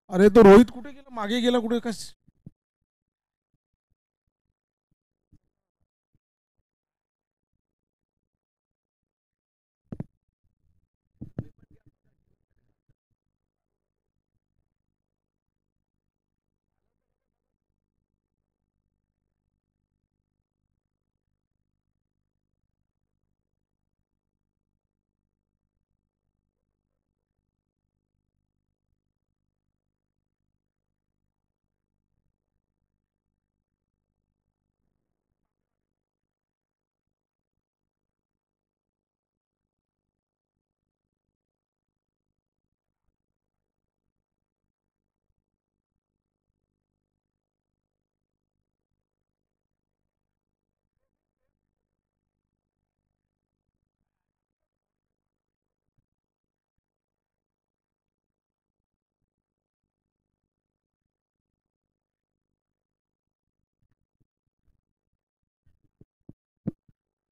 अरे तो रोहित कुठे गेला, मागे गेला कुठे कस.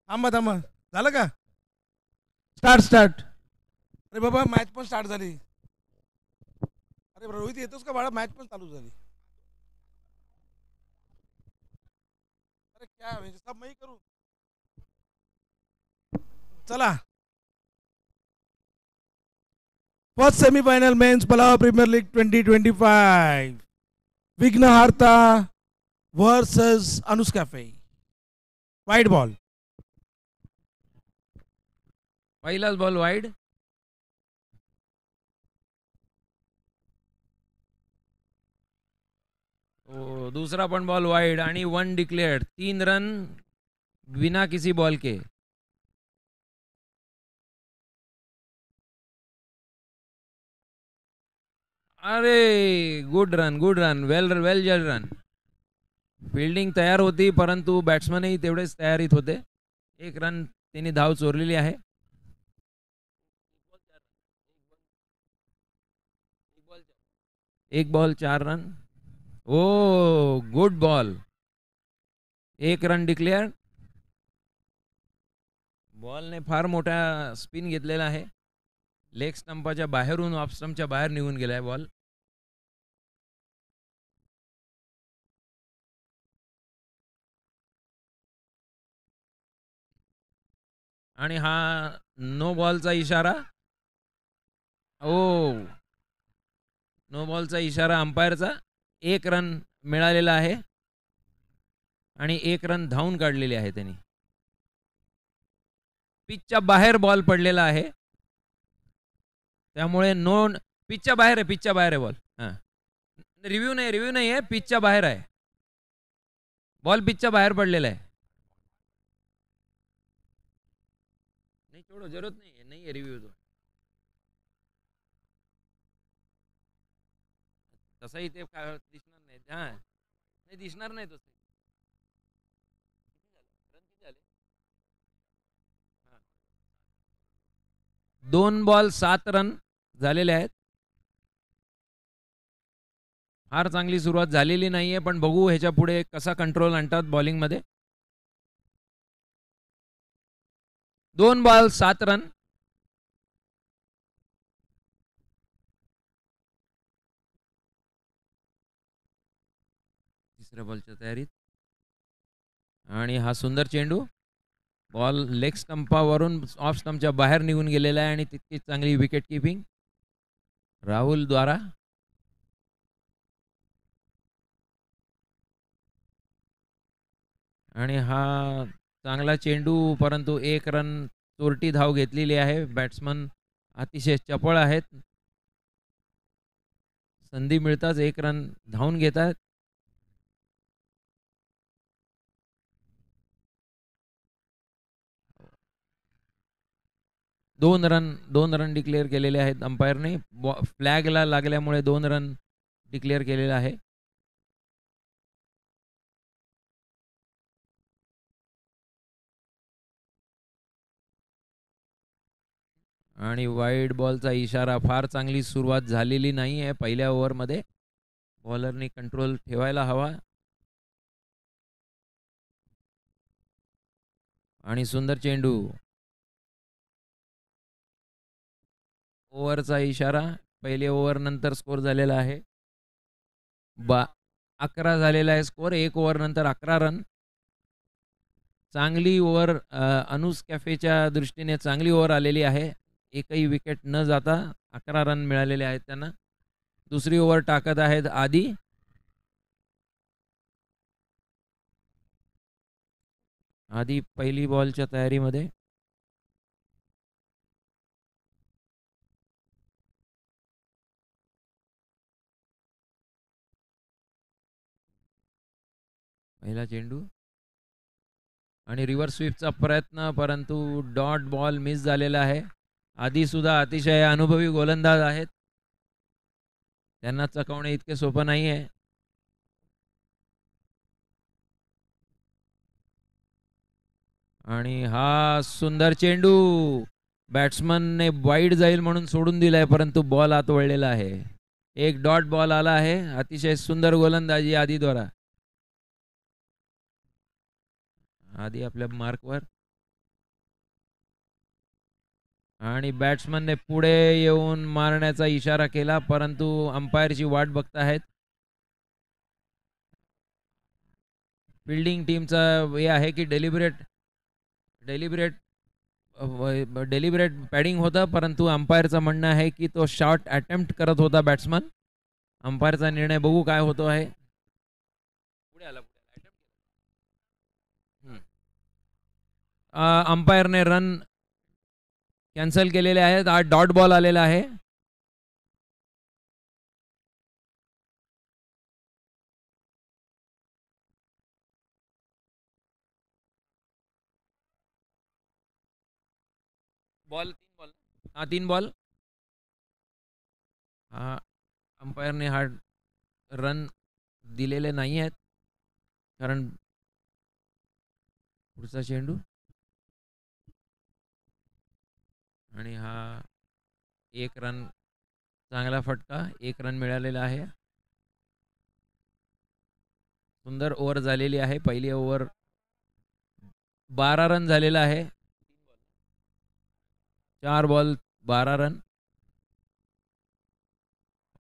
थांबा थांबा, झालं का? Start start. अरे बाबा मॅच पण स्टार्ट झाली. अरे रोहित येतोस का बाळा, मॅच पण चालू झाली. अरे क्या म्हणजे सब मी करू. चला. First semifinal men's Palava premier league 2025. Vighnaharta versus अनुस्कॅफे. Wide ball. पहिलाच बॉल वाईड. दूसरा पण बॉल वाइड आणि 1 डिक्लेअर्ड. 3 रन बिना किसी बॉल के. अरे गुड रन, गुड रन, वेल वेल जज रन. फिल्डिंग तयार होती परंतु बॅट्समनही तेवढेच तयारीत होते. 1 रन त्यांनी धाव चोरलेली आहे. एक बॉल 4 रन. ओ गुड बॉल. 1 run declare. बॉलने फार मोठा स्पिन घेतलेला आहे. लेग स्टंपाच्या बाहेरून ऑफ स्टंपच्या बाहेर निघून गेलाय बॉल. आणि हा नो बॉलचा इशारा. ओ नो बॉलचा इशारा अंपायरचा. 1 रन मिळालेला आहे आणि 1 रन धावून काढलेली आहे त्यांनी. पिचच्या बाहेर बॉल पडलेला आहे त्यामुळे नो. पिचच्या बाहेर आहे, पिचच्या बाहेर आहे बॉल. हां, रिव्ह्यू नाही आहे, पिचच्या बाहेर आहे बॉल. पिचच्या बाहेर पडलेला आहे. नाही छोडो, जरूरत नाही आहे रिव्ह्यू. तो तसाही ते दिसणार नाही. हां नाही दिसणार नाही तसं. 2 बॉल 7 रन झालेले आहेत. फार चांगली सुरुवात झालेली नाहीये पण बघू ह्याच्या पुढे कसा कंट्रोल आणतात बॉलिंगमध्ये. 2 बॉल 7 रन. तिसऱ्या बॉलच्या तयारीत आणि हा सुंदर चेंडू. बॉल लेग स्टंपावरून ऑफ स्टंपच्या बाहेर निघून गेलेला आहे आणि तितकीच चांगली विकेट किपिंग राहुल द्वारा. आणि हा चांगला चेंडू परंतु 1 रन चोरटी धाव घेतलेली आहे. बॅट्समन अतिशय चपळ आहेत. संधी मिळताच 1 रन धावून घेतात. दोन रन डिक्लेअर केलेले आहेत अंपायरने. फ्लॅगला लागल्यामुळे 2 रन डिक्लेअर केलेला आहे. आणि वाईड बॉलचा इशारा. फार चांगली सुरुवात झालेली नाही आहे पहिल्या ओव्हरमध्ये. बॉलरनी कंट्रोल ठेवायला हवा. आणि सुंदर चेंडू. ओव्हरचा इशारा. पहिले ओव्हर नंतर स्कोर झालेला आहे. 11 झालेला आहे स्कोअर. 1 ओव्हर नंतर 11 रन. चांगली ओव्हर अनुज कॅफेच्या दृष्टीने चांगली ओव्हर आलेली आहे. एकही विकेट न जाता 11 रन मिळालेले आहेत त्यांना. दुसरी ओव्हर टाकत आहेत आदी. आधी पहिली बॉलच्या तयारीमध्ये. पहिला चेंडू आणि रिव्हर्स स्वीपचा प्रयत्न, परंतु डॉट बॉल मिस झालेला आहे. आधी सुद्धा अतिशय अनुभवी गोलंदाज आहेत, त्यांना चकवणे इतके सोपं नाही आहे. आणि हा सुंदर चेंडू बॅट्समनने वाईड जाईल म्हणून सोडून दिलाय, परंतु बॉल आत वळलेला आहे. एक डॉट बॉल आला आहे. अतिशय सुंदर गोलंदाजी आधीद्वारा. आधी आपल्या मार्कवर आणि बॅट्समनने पुढे येऊन मारण्याचा इशारा केला, परंतु अंपायरची वाट बघतायत. फिल्डिंग टीमचा हे आहे की डेलिब्रेट पॅडिंग होतं, परंतु अंपायरचं म्हणणं आहे की तो शॉट अटेम्प्ट करत होता बॅट्समन. अंपायरचा निर्णय बघू काय होतो आहे. पुढे आला. अंपायरने रन कॅन्सल केलेले आहेत. आज डॉट बॉल आलेला आहे. Ball 3 ball. हा अंपायरने हा रन दिलेले नाही आहेत, कारण पुढचा चेंडू आणि हा 1 रन. चांगला फटका. 1 रन मिळालेला आहे. सुंदर ओव्हर झालेली आहे. पहिली ओव्हर 12 रन झालेला आहे. 4 बॉल 12 रन.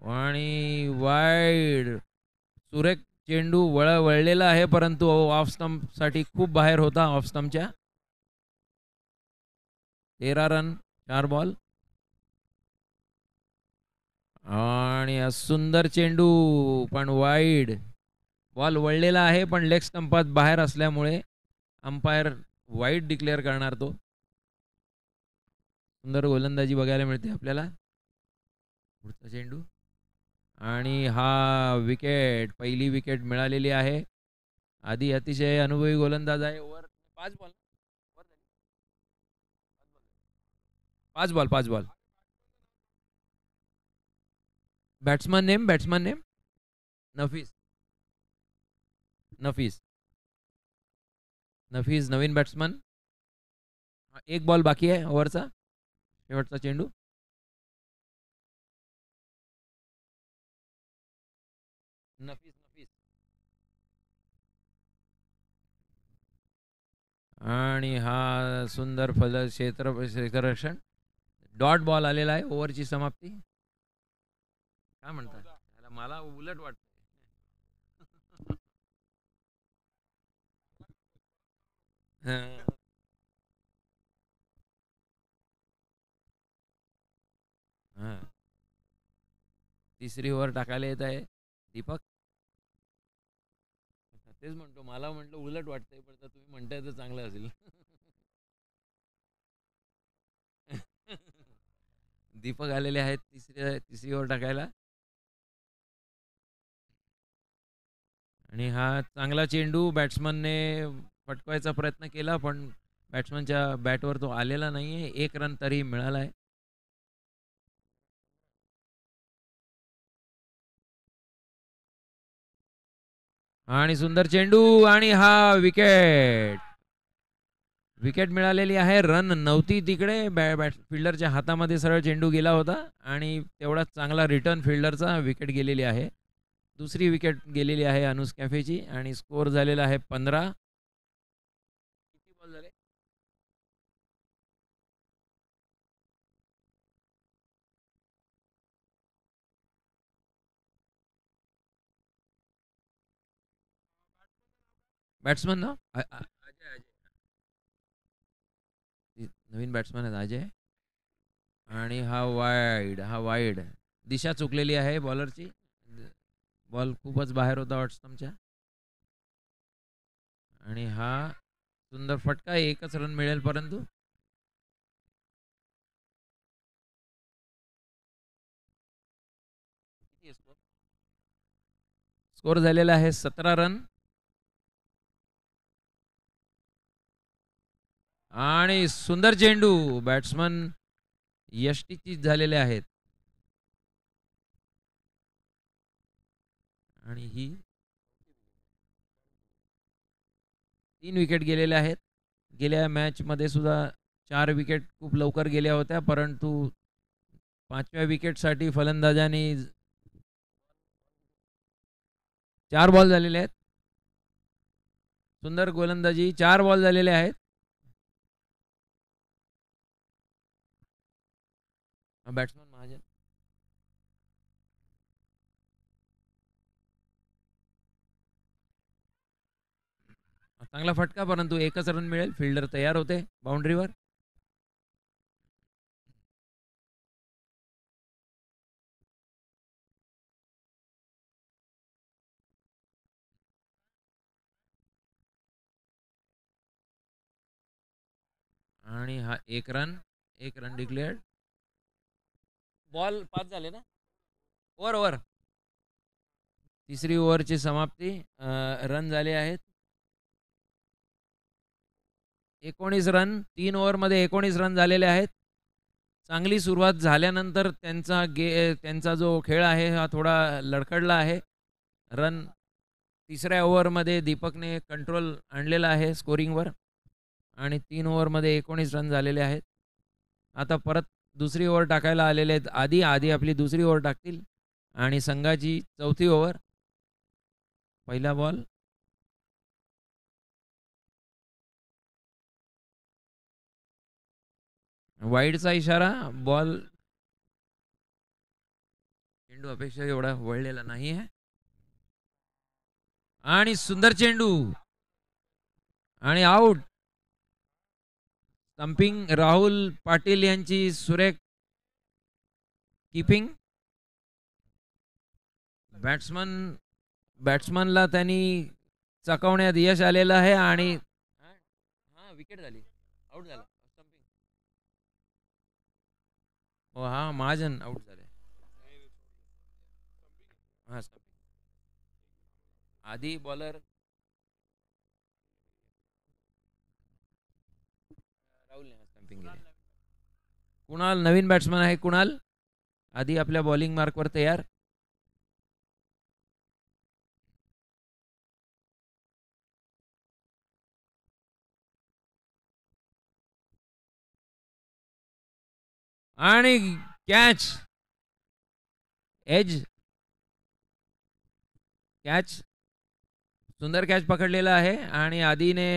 आणि वाईड सुरेख चेंडू वळलेला आहे, परंतु ऑफ स्टंपसाठी खूप बाहेर होता. ऑफ स्टंपच्या. 13 run 4 ball. आणि सुंदर चेंडू पण वाईड. बॉल वळलेला आहे, पण लेग स्टंपात बाहेर असल्यामुळे अंपायर वाईड डिक्लेअर करणार तो. सुंदर गोलंदाजी बघायला मिळते आपल्याला. पुढचा चेंडू आणि हा विकेट. पहिली विकेट मिळालेली आहे. आधी अतिशय अनुभवी गोलंदाज आहे. Over 5 ball. 5 ball. Batsman name Nafees. Nafees नवीन बॅट्समन. 1 बॉल बाकी आहे ओव्हरचा. शेवटचा चेंडू. नफीस. आणि हा सुंदर क्षेत्ररक्षण. डॉट बॉल आलेला आहे. ओव्हरची समाप्ती. काय म्हणतात मला उलट वाटतं. तिसरी ओव्हर टाकायला येत आहे दीपक. तेच म्हणतो, मला म्हटलं उलट वाटतंय, पण तुम्ही म्हणताय तर चांगलं असेल. दीपक आलेले आहेत तिसरी ओव्हर टाकायला. आणि हा चांगला चेंडू बॅट्समनने फटकवायचा प्रयत्न केला, पण बॅट्समनच्या बॅटवर तो आलेला नाहीये. 1 रन तरी मिळाला आहे. आणि सुंदर चेंडू आणि हा विकेट. विकेट मिळालेली आहे. रन नव्हती तिकडे. फिल्डरच्या हातामध्ये सरळ चेंडू गेला होता आणि तेवढाच चांगला रिटर्न फिल्डरचा. विकेट गेलेली आहे. दुसरी विकेट गेलेली आहे अनुज कॅफेची. आणि स्कोअर झालेला आहे 15. किती बॉल झाले? बॅट्समन ना अजय. नवीन बॅट्समन आहेत अजय. आणि हा वाईड दिशा चुकलेली आहे बॉलरची. बॉल खूपच बाहेर होता ऑटस्टमच्या. आणि हा सुंदर फटका, एकच रन मिळेल परंतु स्कोर झालेला आहे 17 रन. आणि सुंदर चेंडू, बॅट्समन यष्टीचीत झालेले आहेत. आणि ही 3 विकेट गेलेल्या आहेत. गेल्या मॅच मध्ये सुद्धा 4 विकेट खूप लवकर गेल्या होत्या, परंतु 5व्या विकेटसाठी फलंदाजांनी 4 बॉल झालेले आहेत. सुंदर गोलंदाजी, 4 बॉल झालेले आहेत. बॅट्समन महाजन. चांगला फटका, परंतु एकच रन मिळेल. फिल्डर तयार होते बाउंड्रीवर. आणि हा एक रन डिक्लेअर्ड. बॉल 5 झाले ना. ओव्हर तिसरी ओव्हरची समाप्ती. रन झाले आहेत 19 रन. 3 ओव्हरमध्ये 19 रन झालेले आहेत. चांगली सुरुवात झाल्यानंतर त्यांचा जो खेळ आहे हा थोडा लडखडला आहे. रन तिसऱ्या ओव्हरमध्ये दीपकने कंट्रोल आणलेला आहे स्कोरिंगवर. आणि 3 ओव्हरमध्ये 19 रन झालेले आहेत. आता परत दुसरी ओव्हर टाकायला आलेले आहेत. आधी आपली दुसरी ओव्हर टाकतील. आणि संघाची चौथी ओव्हर. पहिला बॉल. वाईडचा इशारा. बॉल चेंडू अपेक्षा एवढा वळलेला नाही आहे. आणि सुंदर चेंडू आणि आउट. स्टंपिंग राहुल पाटील यांची सुरेख कीपिंग. बॅट्समनला त्यांनी चकवण्यात यश आलेलं आहे. आणि विकेट झाली, आउट झाला. हो, हा महाजन आउट झाले. हा, आधी बॉलर राहुल स्टंपिंग केली. कुणाल नवीन बॅट्समन आहे. कुणाल आधी आपल्या बॉलिंग मार्कवर तयार. आणि कॅच, एज कॅच, सुंदर कॅच पकडलेला आहे. आणि आधीने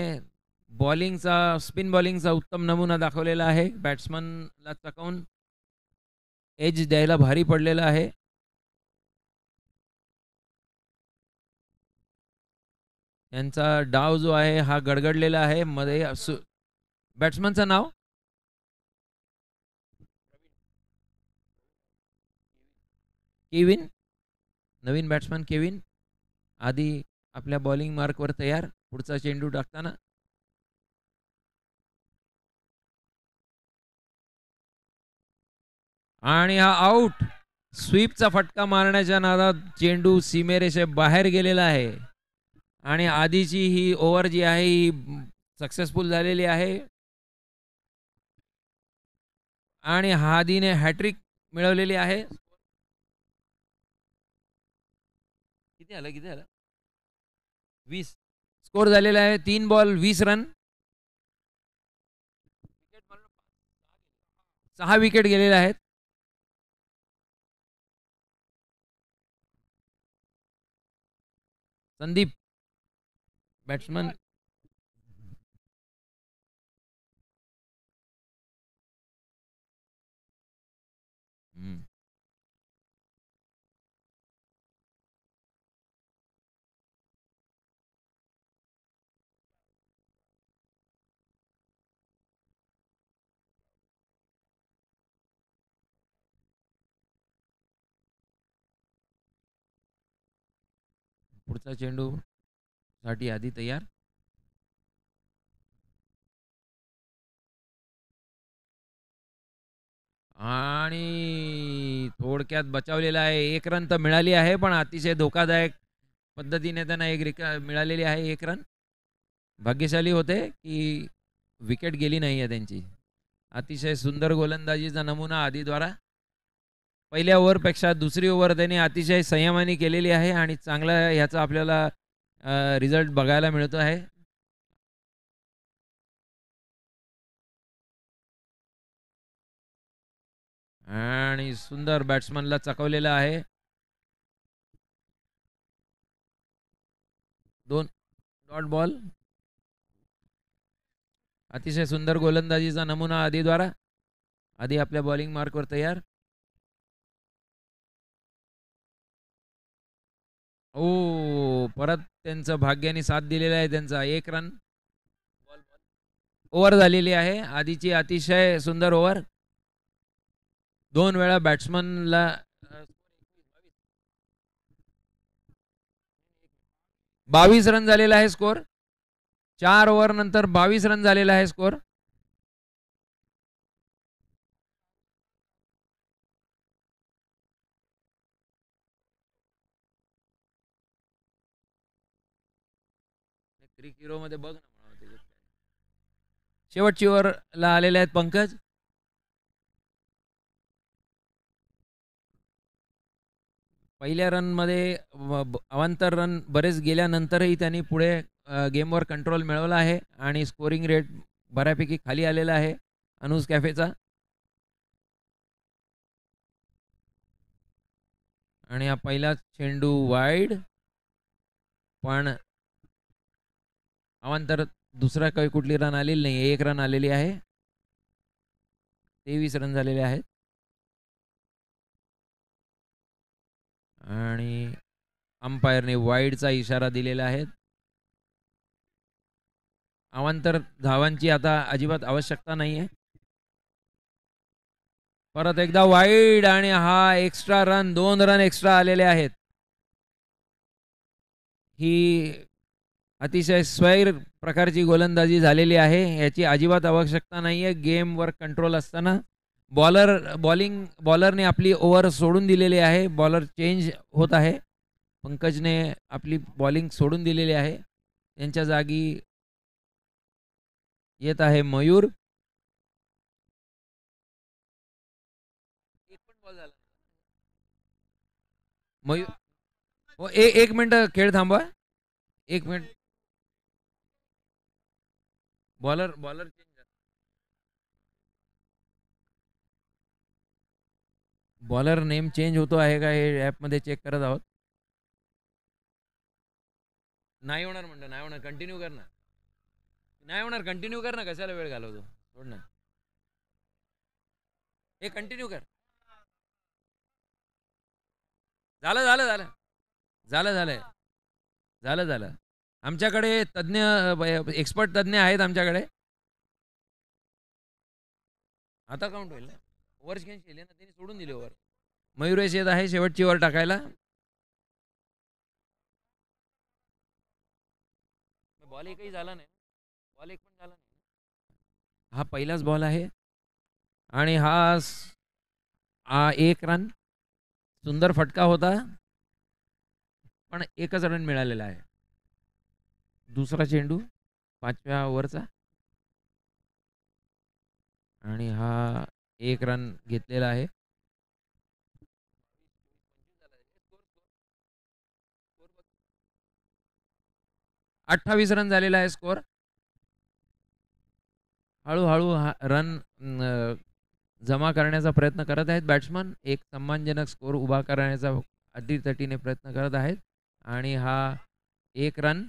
स्पिन बॉलिंगचा उत्तम नमुना दाखवलेला आहे. बॅट्समनला चकवून एज द्यायला भारी पडलेला आहे. त्यांचा डाव जो आहे हा गडगडलेला आहे मध्ये. बॅट्समनचं नाव केविन. नवीन बॅट्समन केविन आधी आपल्या बॉलिंग मार्कवर तयार. पुढचा चेंडू टाकताना आणि हा आउट. स्वीपचा फटका मारण्याच्या नादात चेंडू सीमेरेषे बाहेर गेलेला आहे. आणि आधीची ही ओव्हर जी आहे ही सक्सेसफुल झालेली आहे. आणि आधीने हॅट्रिक मिळवलेली आहे. किती आलं 20 स्कोर झालेला आहे. 3 बॉल 20 रन. 6 विकेट गेलेले आहेत. संदीप बॅट्समन. पुढचा चेंडू साठी आधी तयार. आणि थोडक्यात बचावलेला आहे. 1 रन तर मिळाली आहे, पण अतिशय धोकादायक पद्धतीने त्यांना मिळालेली आहे 1 रन. भाग्यशाली होते की विकेट गेली नाही आहे त्यांची. अतिशय सुंदर गोलंदाजीचा नमुना आधीद्वारा. पहिल्या ओव्हरपेक्षा दुसरी ओव्हर त्यांनी अतिशय संयमाने केलेली आहे आणि चांगला ह्याचा आपल्याला रिझल्ट बघायला मिळतो आहे. आणि सुंदर बॅट्समनला चकवलेला आहे. 2 डॉट बॉल. अतिशय सुंदर गोलंदाजीचा नमुना आधीद्वारा. आधी आपल्या बॉलिंग मार्कवर तयार. परत त्यांचं भाग्याने साथ दिलेला आहे. त्यांचा 1 रन ओव्हर झालेली आहे. आधीची अतिशय सुंदर ओव्हर. 2 वेळा बॅट्समनला 22 रन झालेला आहे स्कोर. 4 ओव्हर नंतर 22 रन झालेला आहे स्कोर. क्रिक हिरो मध्ये बघ ना. शेवटची ओव्हरला आलेले आहेत पंकज. पहिल्या रनमध्ये अवांतर रन बरेच गेल्यानंतरही त्यांनी पुढे गेमवर कंट्रोल मिळवला आहे आणि स्कोरिंग रेट बऱ्यापैकी खाली आलेला आहे अनुज कॅफेचा. आणि हा पहिला चेंडू वाईड, पण अवांतर दुसरा काही कुठली रन आलेली नाही. 1 रन आलेली आहे. 23 रन झालेले आहेत. आणि अंपायरने वाईडचा इशारा दिलेला आहे. अवांतर धावांची आता अजिबात आवश्यकता नाही आहे. परत एकदा वाईड आणि हा एक्स्ट्रा रन. 2 रन एक्स्ट्रा आलेले आहेत. ही अतिशय स्वैर प्रकारची गोलंदाजी झालेली आहे. याची अजिबात आवश्यकता नाही आहे गेमवर कंट्रोल असताना. बॉलरने आपली ओव्हर सोडून दिलेली आहे. बॉलर चेंज होत आहे. पंकजने आपली बॉलिंग सोडून दिलेली आहे. त्यांच्या जागी येत आहे मयूर. मयूर हो, एक मिनिट खेळ थांबवा. 1 minute. Bowler change. Bowler name change होतो आहे का हे ॲपमध्ये चेक करत आहोत. नाही होणार म्हणलं. नाही होणार. कंटिन्यू कर ना. नाही होणार. कंटिन्यू कर ना. कशाला वेळ घालवतो. सोड ना. हे कंटिन्यू कर. झालं झालं झालं झालं झालं झालं झालं. आमच्याकडे तज्ज्ञ एक्सपर्ट तज्ज्ञ आहेत आमच्याकडे. आता काउंट होईल ना. ओव्हर चेंज केले ना त्यांनी, सोडून दिले ओव्हर. मयुरेश येत आहे शेवटची ओव्हर टाकायला. बॉल एकही झाला नाही. बॉल एक पण झाला नाही. हा पहिलाच बॉल आहे आणि हा 1 रन. सुंदर फटका होता, पण 1च रन मिळालेला आहे. दुसरा चेंडू 5व्या ओव्हरचा आणि हा 1 रन घेतलेला आहे. 28 रन झालेला आहे स्कोर. हळूहळू रन जमा करण्याचा प्रयत्न करत आहेत बॅट्समन. एक सन्मानजनक स्कोर उभा करण्याचा अटीतटीने प्रयत्न करत आहेत. आणि हा 1 रन.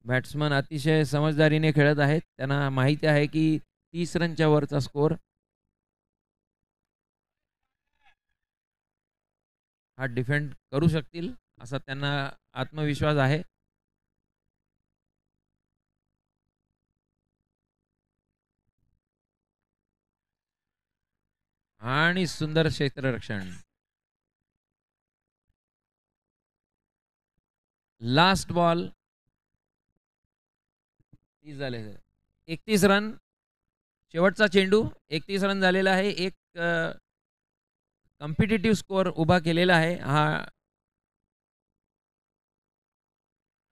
बॅट्समन अतिशय समजदारीने खेळत आहेत. त्यांना माहिती आहे की 30 रनच्या वरचा स्कोर हा डिफेंड करू शकतील असा त्यांना आत्मविश्वास आहे. आणि सुंदर क्षेत्ररक्षण. लास्ट बॉल 30 झाले. 31 रन शेवटचा चेंडू. 31 रन झालेला आहे. एक कॉम्पिटिटिव्ह स्कोअर उभा केलेला आहे हा.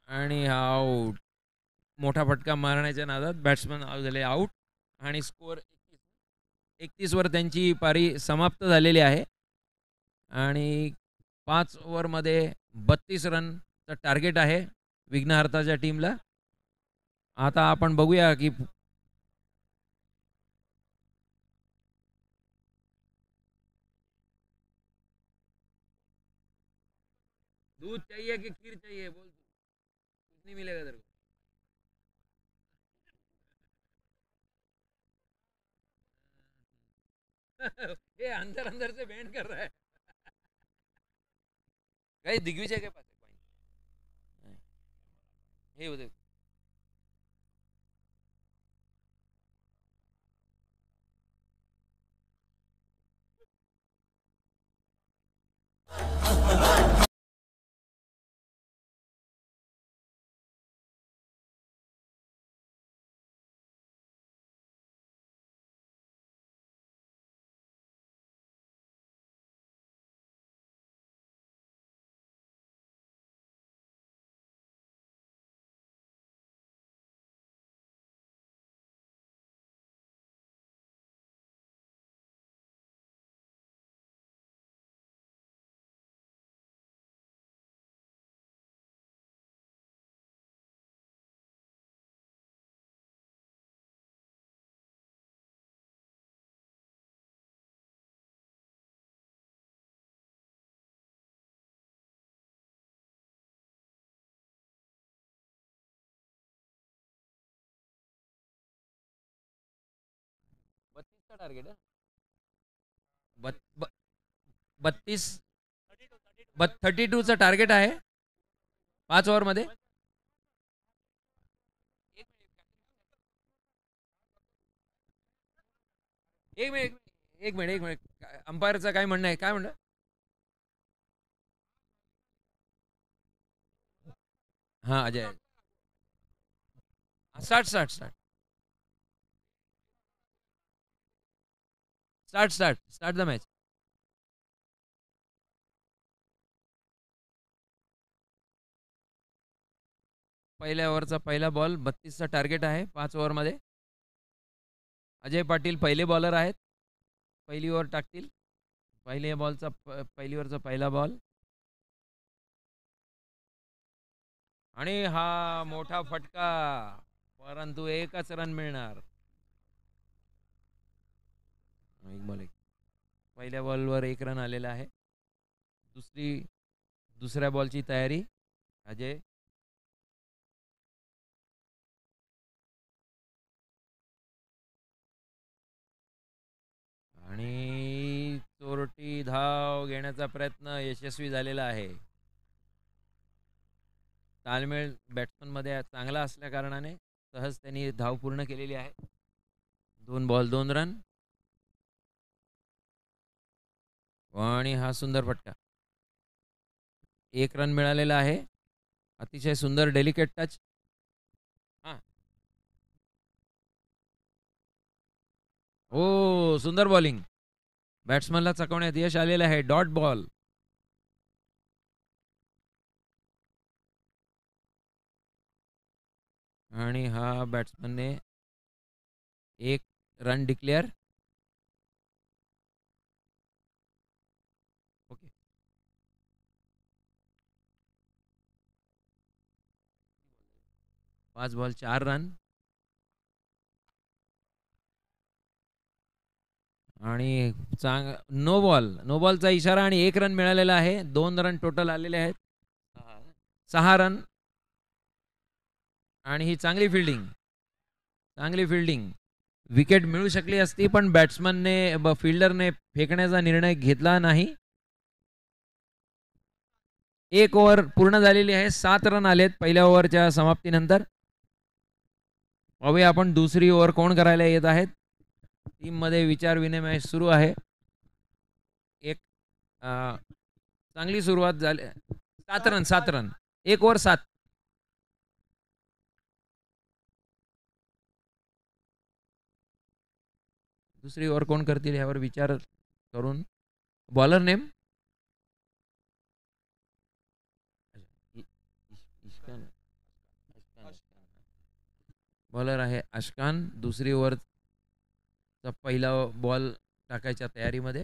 आणि हा आऊट. मोठा फटका मारण्याच्या नादात बॅट्समन झाले आऊट आणि स्कोअर 31 वर त्यांची पारी समाप्त झालेली आहे. आणि 5 ओव्हरमध्ये 32 रनचं टार्गेट आहे विघ्नहर्ताच्या टीमला. आता आपण बघूया की दूध चाहिए कि खीर चाहिए बोल. कुछ नहीं मिलेगा तेरे को. ये अंदर अंदर से बैंड कर रहा है. काही दिग्विजय के पास है. हे होते. चा टार्गेट आहे. 32 32चं टार्गेट आहे 5 ओव्हरमध्ये. एक मिनिट अंपायरचं काय म्हणणं आहे. काय म्हणणं. हां Ajay. Start start start start start start the match. पहिल्या ओव्हरचा पहिला बॉल 32चा टार्गेट आहे 5 ओव्हरमध्ये. अजय पाटील पहिले बॉलर आहेत. पहिली ओव्हर टाकतील. पहिल्या बॉलचा पहिली ओव्हरचा पहिला बॉल आणि हा मोठा फटका परंतु एकच रन मिळणार. एक बॉल एक. पहिल्या बॉलवर 1 रन आलेला आहे. दुसऱ्या बॉलची तयारी अजय. आणि चोरटी धाव घेण्याचा प्रयत्न यशस्वी झालेला आहे. ताळमेळ बॅट्समनमध्ये चांगला असल्या कारणाने सहज त्यांनी धाव पूर्ण केलेली आहे. 2 बॉल 2 रन. आणि हा सुंदर फटका. 1 रन मिळालेला आहे. अतिशय सुंदर डेलिकेट टच. हां हो सुंदर बॉलिंग. बॅट्समनला चकवण्यात यश आलेलं आहे. Dot ball. आणि हा बॅट्समनने 1 run declare. Okay. 5 ball 4 run. आणि नो बॉलचा इशारा आणि 1 रन मिळालेला आहे. 2 रन टोटल आलेले आहेत. 6 रन. आणि ही चांगली फिल्डिंग. विकेट मिळू शकली असती पण बॅट्समनने फिल्डरने फेकण्याचा निर्णय घेतला नाही. 1 ओव्हर पूर्ण झालेली आहे. 7 रन आलेत पहिल्या ओव्हरच्या समाप्तीनंतर. पाहूया आपण दुसरी ओव्हर कोण करायला येत आहेत. टीममध्ये विचार विनिमय सुरू आहे. एक चांगली सुरुवात झाली. 7 रन 1 ओव्हर 7. दुसरी ओव्हर कोण करतील यावर विचार करून. बॉलर नेम बॉलर आहे अशकान. दुसरी ओव्हरचा पहिला बॉल टाकायच्या तयारीमध्ये.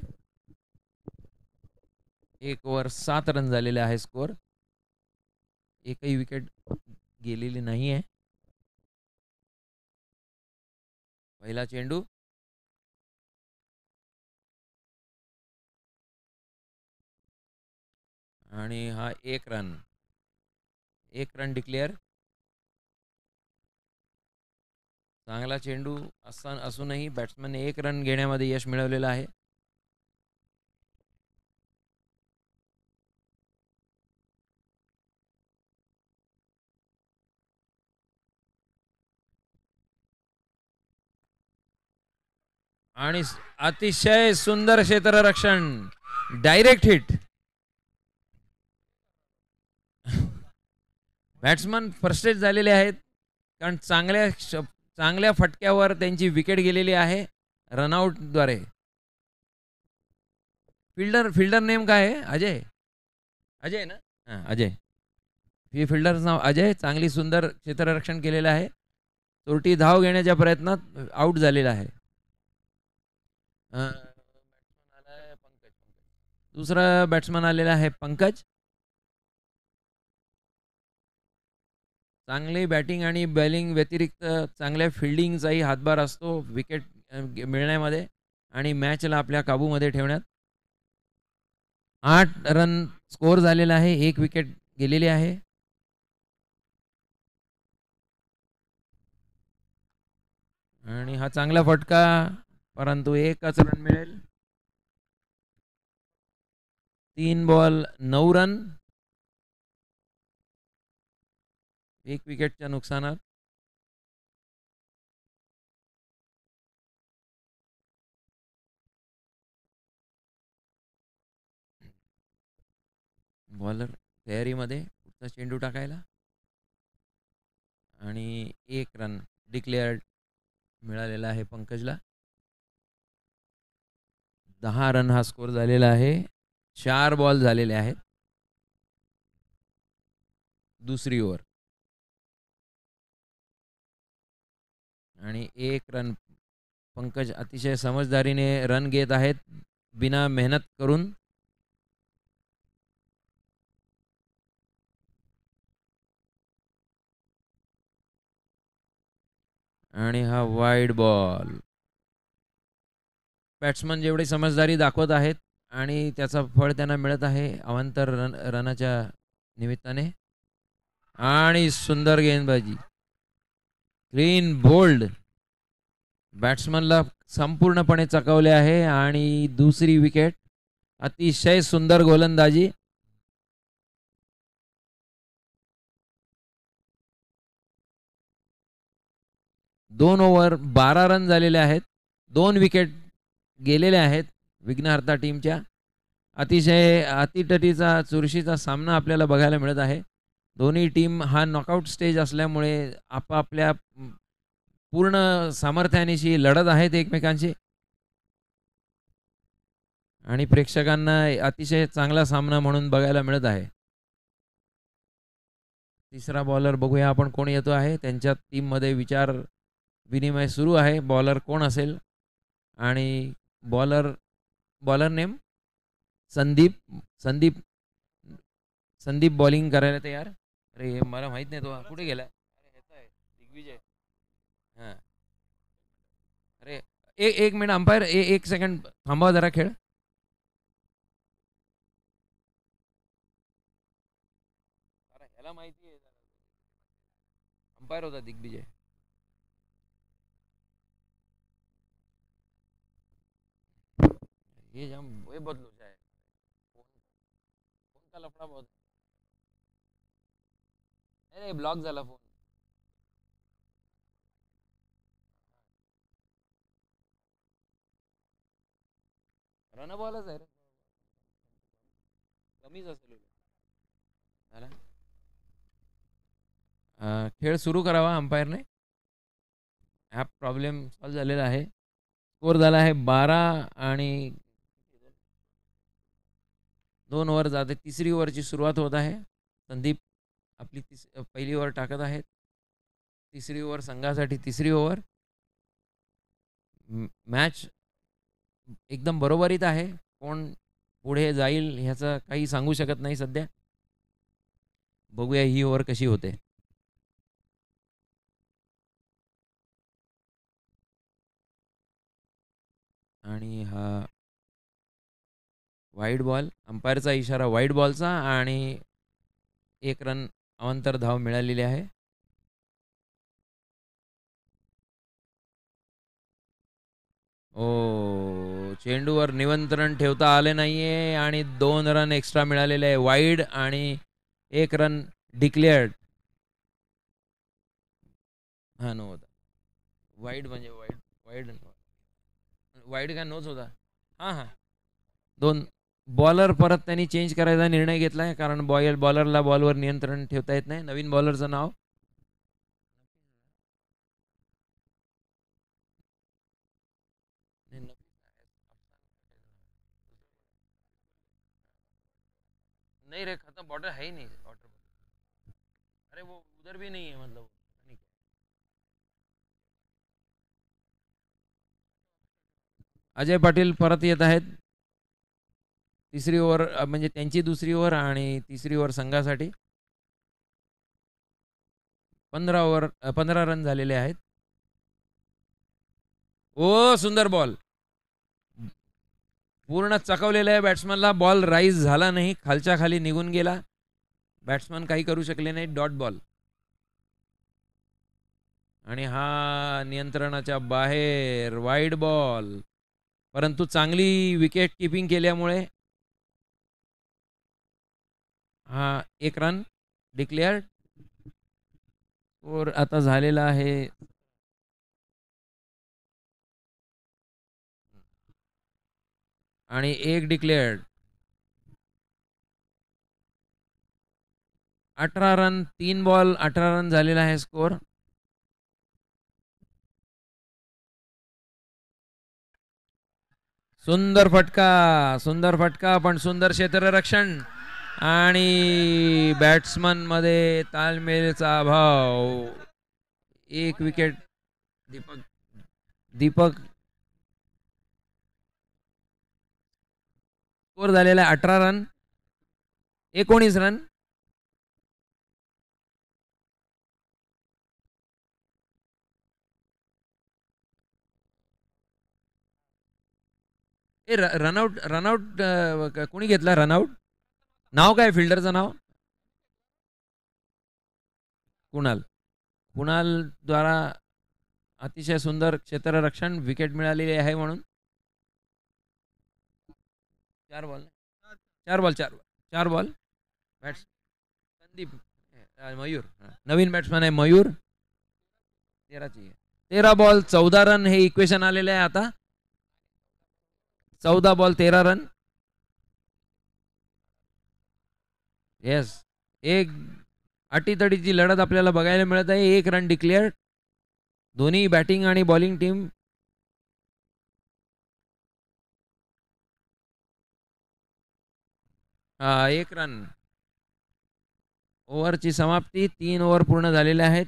1 ओव्हर 7 रन झालेले आहे स्कोअर. एकही विकेट गेलेली नाही आहे. पहिला चेंडू आणि हा 1 रन. 1 run declare. चांगला चेंडू असूनही बॅट्समनने 1 रन घेण्यामध्ये यश मिळवलेलं आहे. आणि अतिशय सुंदर क्षेत्ररक्षण. Direct hit. बॅट्समन फ्रस्ट्रेट झालेले आहेत कारण चांगल्या फटक्यावर त्यांची विकेट गेलेली आहे रनआउटद्वारे. फिल्डर नेम काय आहे? अजय ना. हां, अजय. फिल्डरचं नाव अजय. चांगली सुंदर क्षेत्ररक्षण केलेलं आहे. चोरटी धाव घेण्याच्या प्रयत्नात आउट झालेला आहे. दुसरा बॅट्समन आलेला आहे पंकज. चांगली बॅटिंग आणि बॉलिंग व्यतिरिक्त चांगल्या फिल्डिंगचाही हातभार असतो विकेट मिळण्यामध्ये आणि मॅचला आपल्या काबूमध्ये ठेवण्यात. 8 रन स्कोअर झालेला आहे. 1 विकेट गेलेली आहे. आणि हा चांगला फटका, परंतु 1च रन मिळेल. 3 बॉल 9 रन. 1 विकेटच्या नुकसानात. बॉलर तयारीमध्ये पुढचा चेंडू टाकायला आणि 1 रन डिक्लेअर्ड मिळालेला आहे पंकजला. 10 रन हा स्कोअर झालेला आहे. 4 बॉल झालेले आहेत. दुसरी ओव्हर आणि 1 रन. पंकज अतिशय समजदारीने रन घेत आहेत बिना मेहनत करून. आणि हा वाईड बॉल. बॅट्समन जेवढी समजदारी दाखवत आहेत आणि त्याचा फळ त्यांना मिळत आहे अवांतर रनाच्या निमित्ताने. आणि सुंदर गेंदबाजी. Clean bowled. बॅट्समनला संपूर्णपणे चकवले आहे आणि दुसरी विकेट. अतिशय सुंदर गोलंदाजी. दोन ओव्हर 12 रन झालेले आहेत. 2 विकेट गेलेले आहेत विघ्नहर्ता टीमच्या. अतिशय अतितटीचा चुरशीचा सामना आपल्याला बघायला मिळत आहे. दोन्ही टीम हा नॉकआउट स्टेज असल्यामुळे आपापल्या पूर्ण सामर्थ्यानिशी लढत आहेत एकमेकांशी आणि प्रेक्षकांना अतिशय चांगला सामना म्हणून बघायला मिळत आहे. तिसरा बॉलर बघूया आपण कोण येतो आहे. त्यांच्या टीममध्ये विचार विनिमय सुरू आहे. बॉलर कोण असेल आणि बॉलर नेम संदीप बॉलिंग करायला तयार. अरे मला माहित नाही तो कुठे गेला. दिग्विजय. हां, अरे एक मिनिट अंपायर. 1 सेकंड थांबवा जरा खेळ. ह्याला माहिती आहे अंपायर होता दिग्विजय. ये जाम वही बहुत लोचा है. फोन का लफड़ा बहुत. नाही ब्लॉक झाला फोन. रन बॉलच आहे रे. कमीच असेल झाला. खेळ सुरू करावा अंपायरने. ॲप प्रॉब्लेम सॉल्व्ह झालेला आहे. स्कोर झाला आहे 12 आणि 2 ओव्हर जाते. तिसरी ओव्हरची सुरुवात होत आहे. संदीप आपली पहिली ओव्हर टाकत आहेत. तिसरी ओव्हर संघासाठी तिसरी ओव्हर. मॅच एकदम बरोबरीत आहे. कोण पुढे जाईल ह्याचं काही सांगू शकत नाही सध्या. बघूया ही ओव्हर कशी होते. आणि हा वाईड बॉल, अंपायरचा इशारा वाईड बॉलचा आणि 1 रन अवांतर धाव मिळालेली आहे. चेंडूवर नियंत्रण ठेवता आले नाहीये आणि 2 रन एक्स्ट्रा मिळालेले आहे. वाईड आणि 1 रन डिक्लेअर्ड. हा नो होता. वाईड म्हणजे वाईड वाईड वाईड का नोच होता. हां 2 बॉलर परत त्यांनी चेंज करायचा निर्णय घेतलाय कारण बॉलरला बॉलवर नियंत्रण ठेवता येत नाही. नवीन बॉलरचं नाव नहीं रे, खत्म. बॉर्डर है ही नहीं. बॉर्डर अरे वो उधर भी नहीं है मतलब. अजय पाटील परत येत आहेत. तिसरी ओव्हर म्हणजे त्यांची दुसरी ओव्हर आणि तिसरी ओव्हर संघासाठी. 15 रन झालेले आहेत. सुंदर बॉल. पूर्ण चकवलेला आहे बॅट्समनला. बॉल राईज झाला नाही, खालच्या खाली निघून गेला. बॅट्समन काही करू शकले नाही. Dot ball. आणि हा नियंत्रणाच्या बाहेर वाईड बॉल. परंतु चांगली विकेट किपिंग केल्यामुळे हा 1 रन डिक्लेअर्ड. स्कोर आता झालेला आहे 1 डिक्लेअर्ड. 18 रन 3 बॉल 18 रन झालेला आहे स्कोर. सुंदर फटका पण सुंदर क्षेत्ररक्षण आणि बॅट्समन मध्ये तालमेलचा अभाव. 1 विकेट. दीपक स्कोर झालेला आहे 18 रन 19 रन. रनआउट कोणी घेतला रनआउट? नाव काय फिल्डरचं नाव? कुणाल द्वारा अतिशय सुंदर क्षेत्ररक्षण. विकेट मिळालेली आहे म्हणून. 4 बॉल. संदीप मयूर नवीन बॅट्समॅन आहे. मयूर 13 बॉल 14 रन हे इक्वेशन आलेले आहे आता. 14 बॉल 13 रन. येस, एक अटीतडीची लढत आपल्याला बघायला मिळत आहे. 1 रन डिक्लेअर्ड. दोन्ही बॅटिंग आणि बॉलिंग टीम हा 1 रन. ओव्हरची समाप्ती. 3 ओव्हर पूर्ण झालेले आहेत.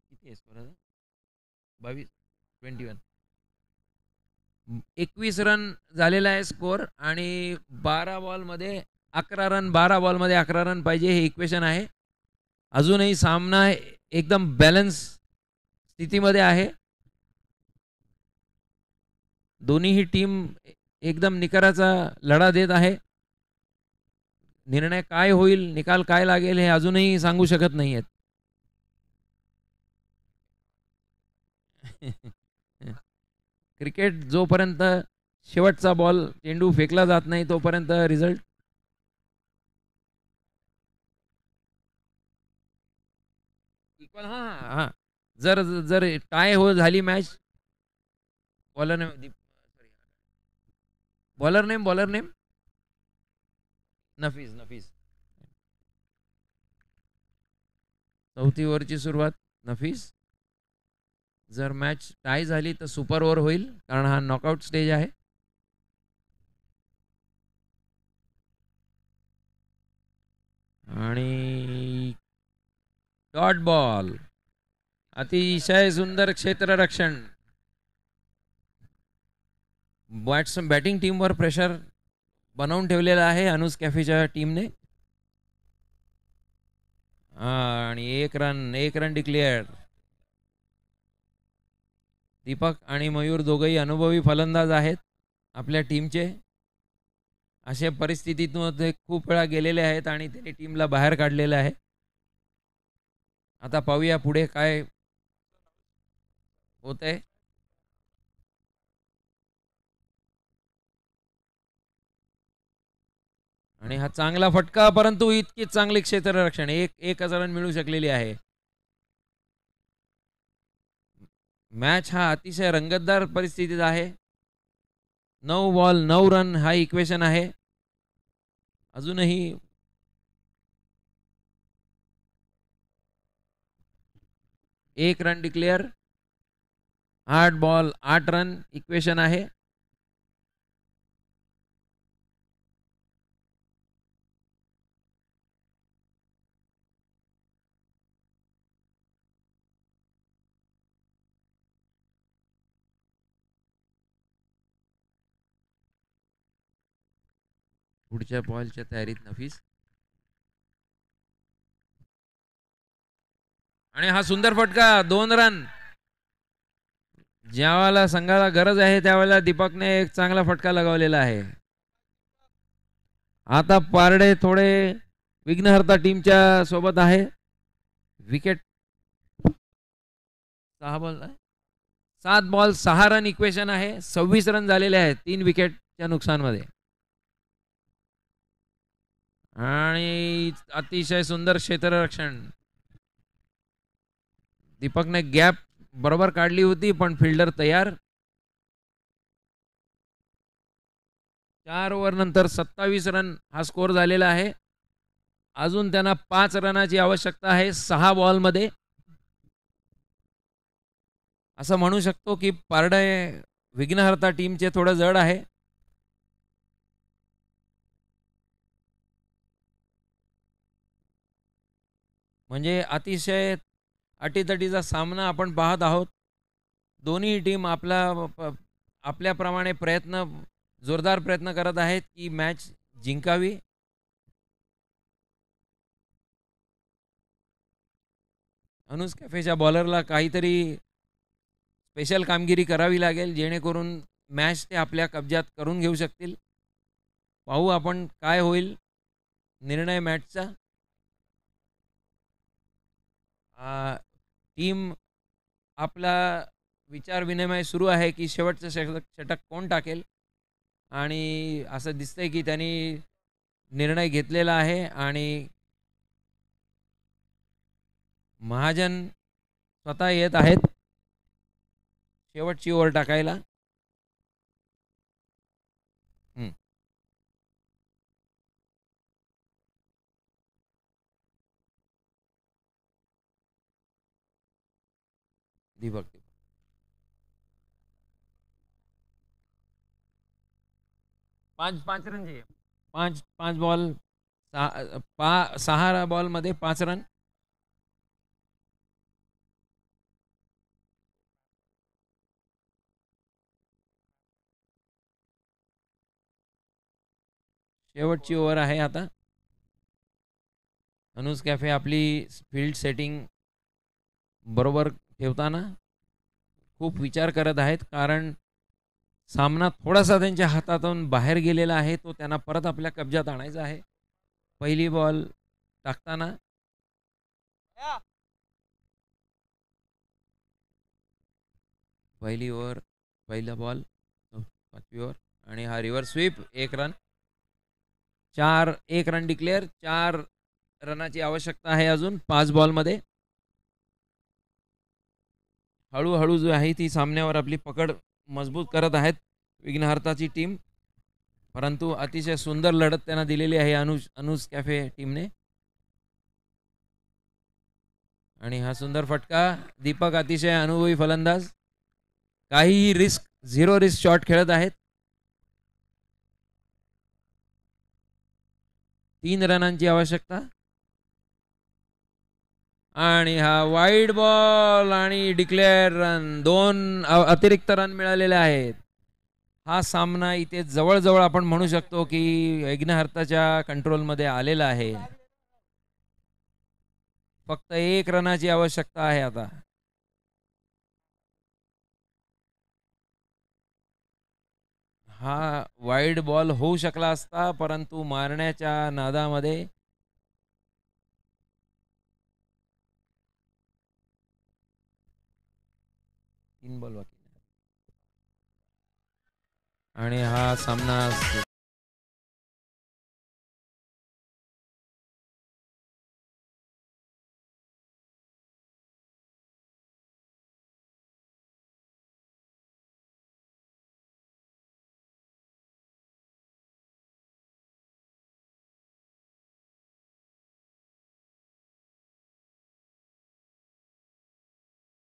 किती स्कोर? 21 रन झालेला आहे स्कोर आणि 12 बॉलमध्ये 11 रन. 12 बॉलमध्ये 11 रन पाहिजे हे इक्वेशन आहे. अजूनही सामना एकदम बॅलन्स स्थितीमध्ये आहे. दोन्हीही टीम एकदम निकराचा लढा देत आहे. निर्णय काय होईल, निकाल काय लागेल हे अजूनही सांगू शकत नाही आहेत. क्रिकेट जोपर्यंत शेवटचा बॉल चेंडू फेकला जात नाही तोपर्यंत रिझल्ट इक्वल. हां जर टाय झाली मॅच. बॉलर नेम नफीस. चौथी ओव्हरची सुरुवात नफीस. जर मॅच टाय झाली तर सुपर ओव्हर होईल, कारण हा नॉकआउट स्टेज आहे. आणि डॉट बॉल. अतिशय सुंदर क्षेत्ररक्षण. बॅटिंग टीमवर प्रेशर बनवून ठेवलेला आहे अनुज कॅफेच्या टीमने. आणि एक रन डिक्लेअर. दीपक आणि मयूर दोघंही अनुभवी फलंदाज आहेत आपल्या टीमचे. अशा परिस्थितीतून ते खूप वेळा गेलेले आहेत आणि त्यांनी टीमला बाहेर काढलेलं आहे. आता पाहूया पुढे काय होतंय. आणि हा चांगला फटका, परंतु इतकी चांगली क्षेत्ररक्षण. एक रन मिळू शकलेली आहे. मॅच हा अतिशय रंगतदार परिस्थितीत आहे. 9 बॉल 9 रन हा इक्वेशन आहे. अजूनही एक run declare. 8 ball 8 run equation आहे. पुढच्या बॉलच्या तयारीत नफीस. आणि हा सुंदर फटका 2 रन. ज्यावेळेला संघाला गरज आहे त्यावेळेला दीपकने एक चांगला फटका लगावलेला आहे. आता पारडे थोडे विघ्नहर्ता टीमच्या सोबत आहे. विकेट 7 बॉल 6 रन इक्वेशन आहे. 26 रन झालेले आहेत 3 विकेटच्या नुकसानमध्ये. आणि अतिशय सुंदर क्षेत्ररक्षण. दीपकने गॅप बरोबर काढली होती, पण फिल्डर तयार. 4 ओव्हर नंतर 27 रन हा स्कोर झालेला आहे. अजून त्यांना 5 रनाची आवश्यकता आहे 6 बॉलमध्ये. असं म्हणू शकतो की पारडे विघ्नहर्ता टीमचे थोडं जड आहे. म्हणजे अतिशय अटीतटीचा सामना आपण पाहत आहोत. दोन्ही टीम आपल्याप्रमाणे जोरदार प्रयत्न करत आहेत की मॅच जिंकावी. अनुज कॅफेच्या बॉलरला काहीतरी स्पेशल कामगिरी करावी लागेल, जेणेकरून मॅच ते आपल्या कब्जात करून घेऊ शकतील. पाहू आपण काय होईल निर्णय मॅचचा. टीम आपला विचार विनिमय सुरू आहे की शेवटचं षटक कोण टाकेल. आणि असं दिसतंय की त्यांनी निर्णय घेतलेला आहे आणि महाजन स्वतः येत आहेत शेवटची ओव्हर टाकायला. Deepak 5 रनचे 5 ball 6 बॉलमध्ये 5 run. शेवटची ओव्हर आहे आता. अनुज कॅफे आपली फील्ड सेटिंग बरोबर ठेवताना खूप विचार करत आहेत, कारण सामना थोडासा त्यांच्या हातातून बाहेर गेलेला आहे. तो त्यांना परत आपल्या कब्जात आणायचा आहे. पहिली बॉल टाकताना पहिली ओव्हर पहिला बॉल 5वी ओव्हर आणि हा reverse sweep 1 run. 1 run declare. 4 रनाची आवश्यकता आहे अजून 5 बॉलमध्ये. हळूहळू जो आहे ती सामन्यावर आपली पकड मजबूत करत आहेत विघ्नहर्ताची टीम. परंतु अतिशय सुंदर लढत त्यांना दिलेली आहे अनुज कॅफे टीमने. आणि हा सुंदर फटका. दीपक अतिशय अनुभवी फलंदाज, काहीही रिस्क, 0 रिस्क शॉट खेळत आहेत. 3 रनांची आवश्यकता. आणि हा वाईड बॉल आणि डिक्लेअर रन. 2 अतिरिक्त रन मिळालेले आहेत. हा सामना इथे जवळजवळ आपण म्हणू शकतो की यज्ञहर्ताच्या कंट्रोलमध्ये आलेला आहे. फक्त 1 रनाची आवश्यकता आहे आता. हा वाईड बॉल होऊ शकला असता, परंतु मारण्याच्या नादामध्ये 3 बॉल बाकी. आणि हा सामना